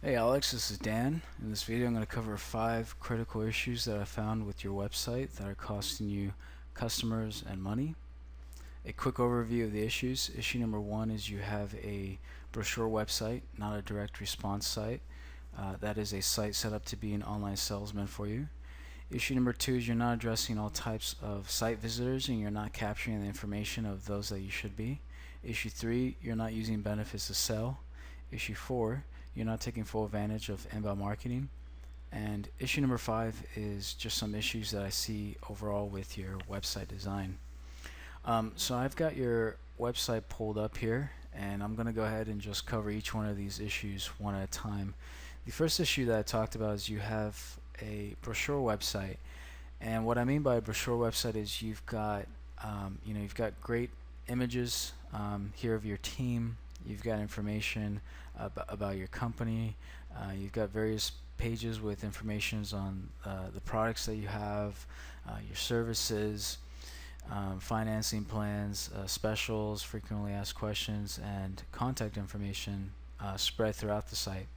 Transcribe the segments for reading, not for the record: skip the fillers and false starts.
Hey Alex, this is Dan. In this video, I'm going to cover 5 critical issues that I found with your website that are costing you customers and money. A quick overview of the issues. Issue number 1 is you have a brochure website, not a direct response site. That is a site set up to be an online salesman for you. Issue number 2 is you're not addressing all types of site visitors and you're not capturing the information of those that you should be. Issue 3, you're not using benefits to sell. Issue 4, you're not taking full advantage of inbound marketing. And issue number 5 is just some issues that I see overall with your website design. So I've got your website pulled up here, and I'm going to go ahead and just cover each one of these issues one at a time. The first issue that I talked about is you have a brochure website, and what I mean by a brochure website is you've got you've got great images here of your team. You've got information about your company. You've got various pages with informations on the products that you have, your services, financing plans, specials, frequently asked questions, and contact information spread throughout the site.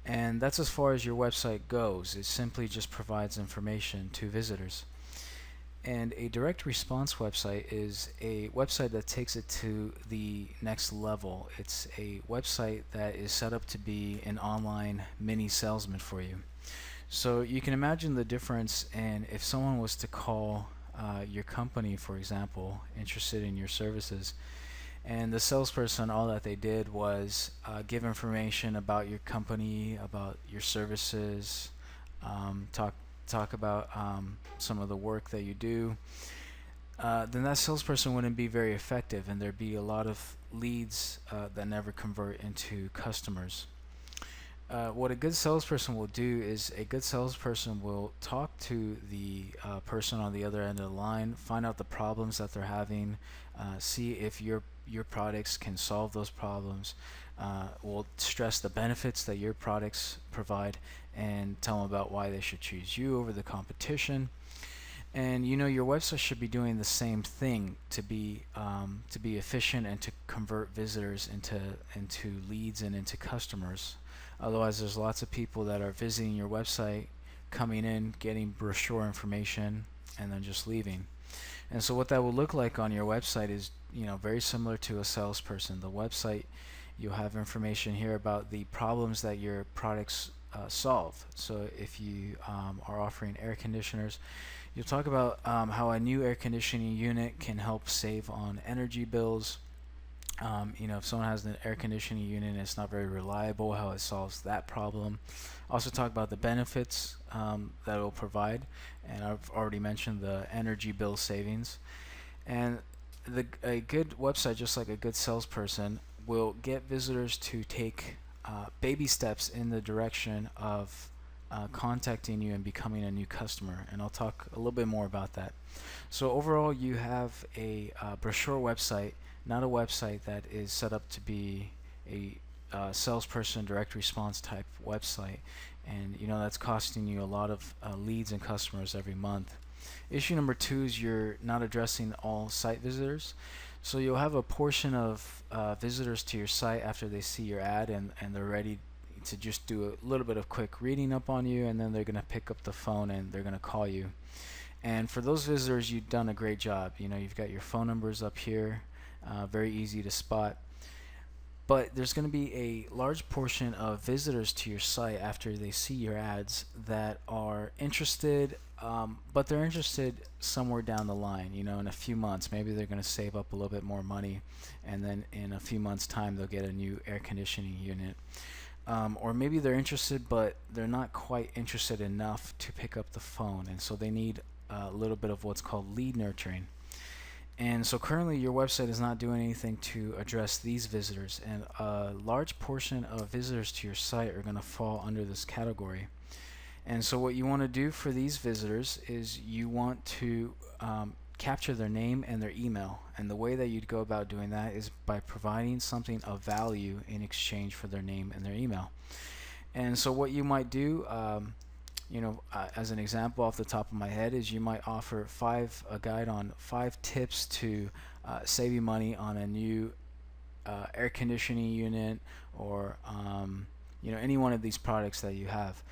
And that's as far as your website goes. It simply just provides information to visitors. And a direct response website is a website that takes it to the next level. It's a website that is set up to be an online mini salesman for you. So you can imagine the difference in if someone was to call your company, for example, interested in your services, and the salesperson, all that they did was give information about your company, about your services, talk about some of the work that you do, then that salesperson wouldn't be very effective, and there'd be a lot of leads that never convert into customers. What a good salesperson will do is a good salesperson will talk to the person on the other end of the line, find out the problems that they're having, see if your products can solve those problems, will stress the benefits that your products provide, and tell them about why they should choose you over the competition. And your website should be doing the same thing to be efficient and to convert visitors into leads and into customers. Otherwise, there's lots of people that are visiting your website, coming in, getting brochure information, and then just leaving. And so what that will look like on your website is very similar to a salesperson. The website, you'll have information here about the problems that your products solve. So if you are offering air conditioners, you'll talk about how a new air conditioning unit can help save on energy bills. If someone has an air conditioning unit and it's not very reliable, how it solves that problem. Also talk about the benefits that it will provide, and I've already mentioned the energy bill savings. And a good website, just like a good salesperson, will get visitors to take baby steps in the direction of contacting you and becoming a new customer, and I'll talk a little bit more about that. So overall, you have a brochure website, not a website that is set up to be a salesperson direct response type website, and that's costing you a lot of leads and customers every month. Issue number 2 is you're not addressing all site visitors. So you'll have a portion of visitors to your site after they see your ad, and they're ready to just do a little bit of quick reading up on you, and then they're going to pick up the phone and they're going to call you. And for those visitors, you've done a great job. You've got your phone numbers up here, very easy to spot. But there's going to be a large portion of visitors to your site after they see your ads that are interested, but they're interested somewhere down the line, in a few months. Maybe they're going to save up a little bit more money, and then in a few months' time they'll get a new air conditioning unit. Or maybe they're interested, but they're not quite interested enough to pick up the phone, and so they need a little bit of what's called lead nurturing. And so currently your website is not doing anything to address these visitors, and a large portion of visitors to your site are going to fall under this category. And so what you want to do for these visitors is you want to capture their name and their email, and the way that you'd go about doing that is by providing something of value in exchange for their name and their email. And so what you might do, as an example off the top of my head, is you might offer a guide on 5 tips to save you money on a new air conditioning unit, or any one of these products that you have.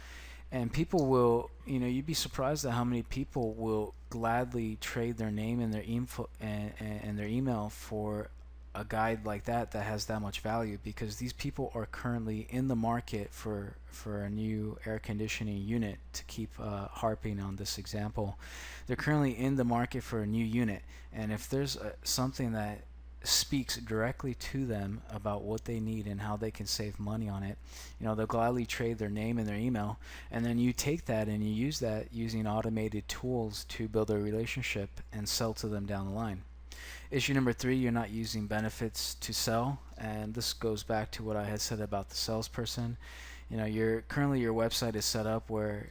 And people will, you'd be surprised at how many people will gladly trade their name and their info and their email for a guide like that has that much value, because these people are currently in the market for a new air conditioning unit. To keep harping on this example, they're currently in the market for a new unit, and if there's something that speaks directly to them about what they need and how they can save money on it, they'll gladly trade their name and their email, and then you take that and you use that using automated tools to build a relationship and sell to them down the line. Issue number 3, you're not using benefits to sell, and this goes back to what I had said about the salesperson. Currently your website is set up where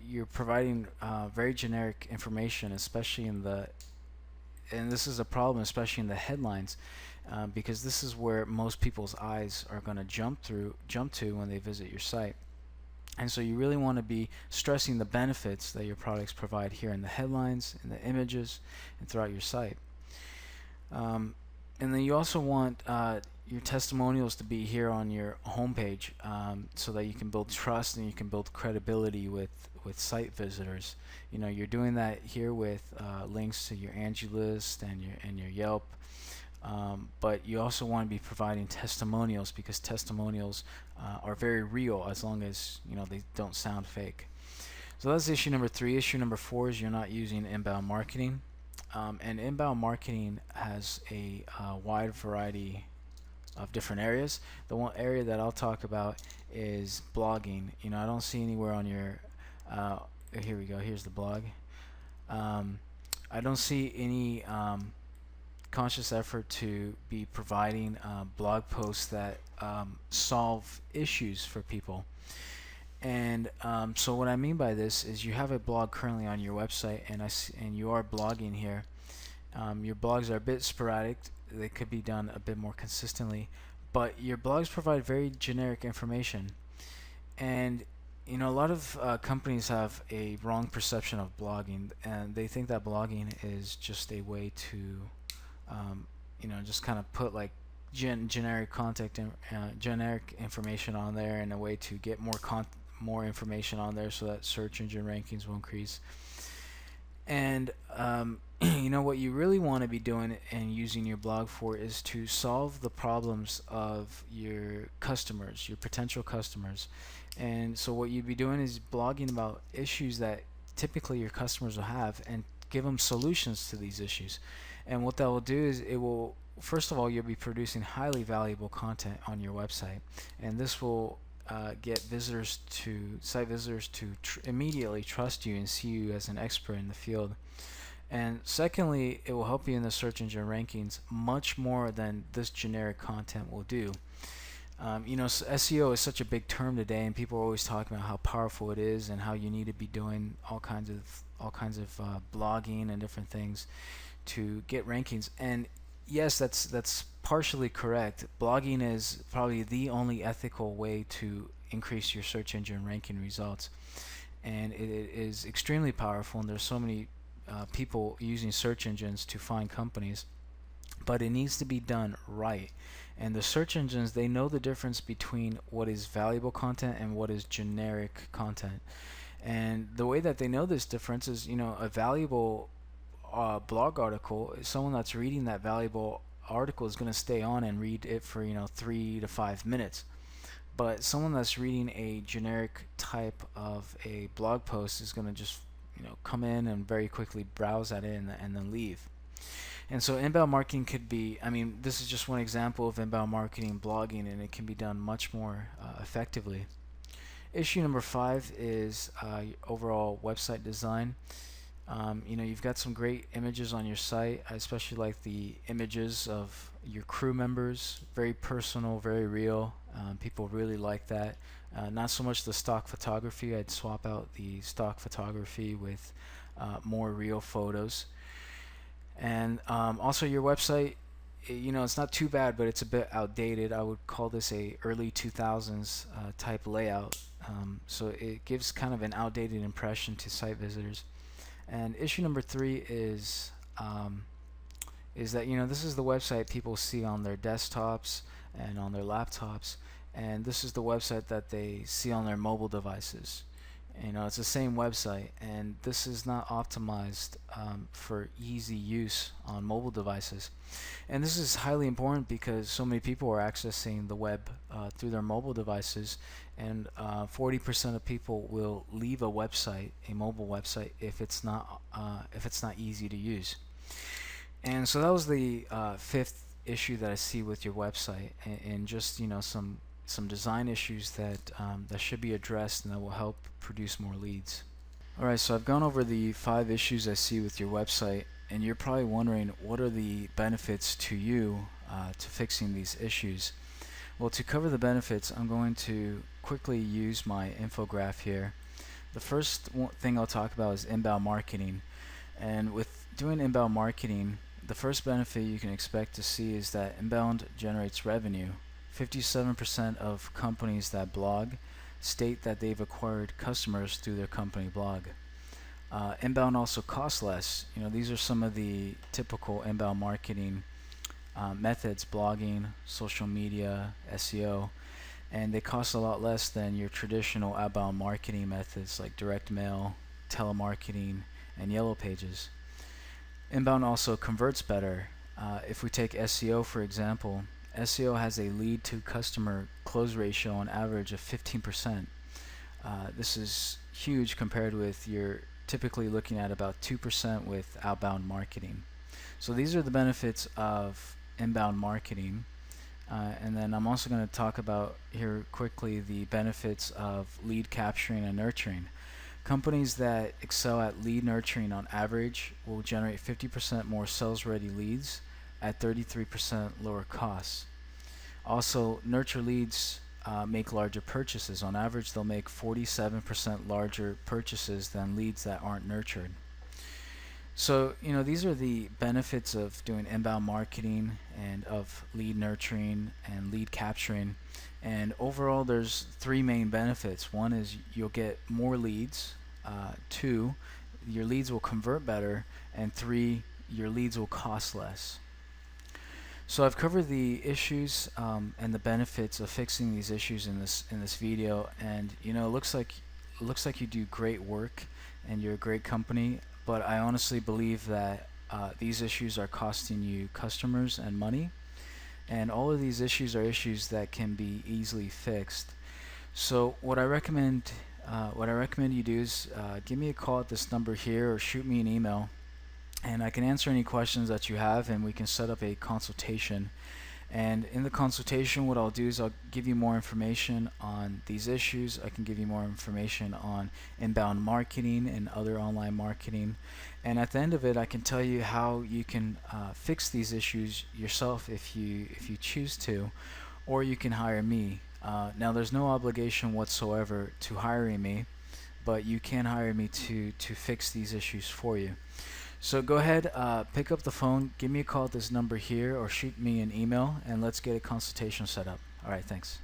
you're providing very generic information, especially and this is a problem, especially in the headlines, because this is where most people's eyes are going to jump to when they visit your site. And so you really want to be stressing the benefits that your products provide here in the headlines, in the images, and throughout your site. And then you also want your testimonials to be here on your homepage, so that you can build trust and you can build credibility with site visitors. You're doing that here with links to your Angie List and your Yelp, but you also want to be providing testimonials, because testimonials are very real, as long as they don't sound fake. So that's issue number 3. Issue number 4 is you're not using inbound marketing. And inbound marketing has a wide variety of different areas. The one area that I'll talk about is blogging. I don't see anywhere on your here we go, here's the blog. I don't see any conscious effort to be providing blog posts that solve issues for people. And so what I mean by this is, you have a blog currently on your website, and you are blogging here. Your blogs are a bit sporadic. They could be done a bit more consistently, but your blogs provide very generic information. And a lot of companies have a wrong perception of blogging, and they think that blogging is just a way to just kind of put like generic content and generic information on there, and a way to get more information on there so that search engine rankings will increase. And what you really want to be doing and using your blog for is to solve the problems of your customers, your potential customers. And so what you'd be doing is blogging about issues that typically your customers will have, and give them solutions to these issues. And what that will do is, it will, first of all, you'll be producing highly valuable content on your website, and this will get site visitors to immediately trust you and see you as an expert in the field. And secondly, it will help you in the search engine rankings much more than this generic content will do. SEO is such a big term today, and people are always talking about how powerful it is, and how you need to be doing all kinds of blogging and different things to get rankings. And yes, that's partially correct. Blogging is probably the only ethical way to increase your search engine ranking results, and it is extremely powerful, and there's so many people using search engines to find companies, but it needs to be done right. And the search engines, they know the difference between what is valuable content and what is generic content. And the way that they know this difference is, a valuable blog article, someone that's reading that valuable article is going to stay on and read it for 3 to 5 minutes. But someone that's reading a generic type of a blog post is going to just come in and very quickly browse at it and then leave. And so inbound marketing could be, this is just one example of inbound marketing blogging, and it can be done much more effectively. Issue number 5 is overall website design. You've got some great images on your site. I especially like the images of your crew members. Very personal, very real. People really like that. Not so much the stock photography. I'd swap out the stock photography with more real photos. And also your website, it's not too bad, but it's a bit outdated. I would call this a early 2000s type layout. So it gives kind of an outdated impression to site visitors. And issue number 3 is that this is the website people see on their desktops and on their laptops, and this is the website that they see on their mobile devices. It's the same website, and this is not optimized for easy use on mobile devices. And this is highly important because so many people are accessing the web through their mobile devices, and 40% of people will leave a website, a mobile website, if it's not easy to use. And so that was the fifth issue that I see with your website, and just some design issues that should be addressed and that will help produce more leads. Alright, so I've gone over the 5 issues I see with your website, and you're probably wondering what are the benefits to you to fixing these issues. Well, to cover the benefits, I'm going to quickly use my infograph here. The first thing I'll talk about is inbound marketing, and with doing inbound marketing, the first benefit you can expect to see is that inbound generates revenue. 57% of companies that blog state that they've acquired customers through their company blog. Inbound also costs less. These are some of the typical inbound marketing methods: blogging, social media, SEO, and they cost a lot less than your traditional outbound marketing methods like direct mail, telemarketing, and yellow pages. Inbound also converts better. If we take SEO for example, SEO has a lead to customer close ratio on average of 15%. This is huge compared with you're typically looking at about 2% with outbound marketing. So these are the benefits of inbound marketing. And then I'm also going to talk about here quickly the benefits of lead capturing and nurturing. Companies that excel at lead nurturing on average will generate 50% more sales-ready leads at 33% lower costs. Also, nurture leads make larger purchases. On average, they'll make 47% larger purchases than leads that aren't nurtured. So, these are the benefits of doing inbound marketing and of lead nurturing and lead capturing. And overall, there's 3 main benefits. One is you'll get more leads. 2, your leads will convert better. And 3, your leads will cost less. So I've covered the issues and the benefits of fixing these issues in this video, and it looks like you do great work and you're a great company, but I honestly believe that these issues are costing you customers and money, and all of these issues are issues that can be easily fixed. So what I recommend you do is give me a call at this number here or shoot me an email, and I can answer any questions that you have, and we can set up a consultation. And in the consultation, what I'll do is I'll give you more information on these issues. I can give you more information on inbound marketing and other online marketing. And at the end of it, I can tell you how you can fix these issues yourself if you choose to, or you can hire me. Now, there's no obligation whatsoever to hiring me, but you can hire me to fix these issues for you. So go ahead, pick up the phone, give me a call at this number here, or shoot me an email, and let's get a consultation set up. All right, thanks.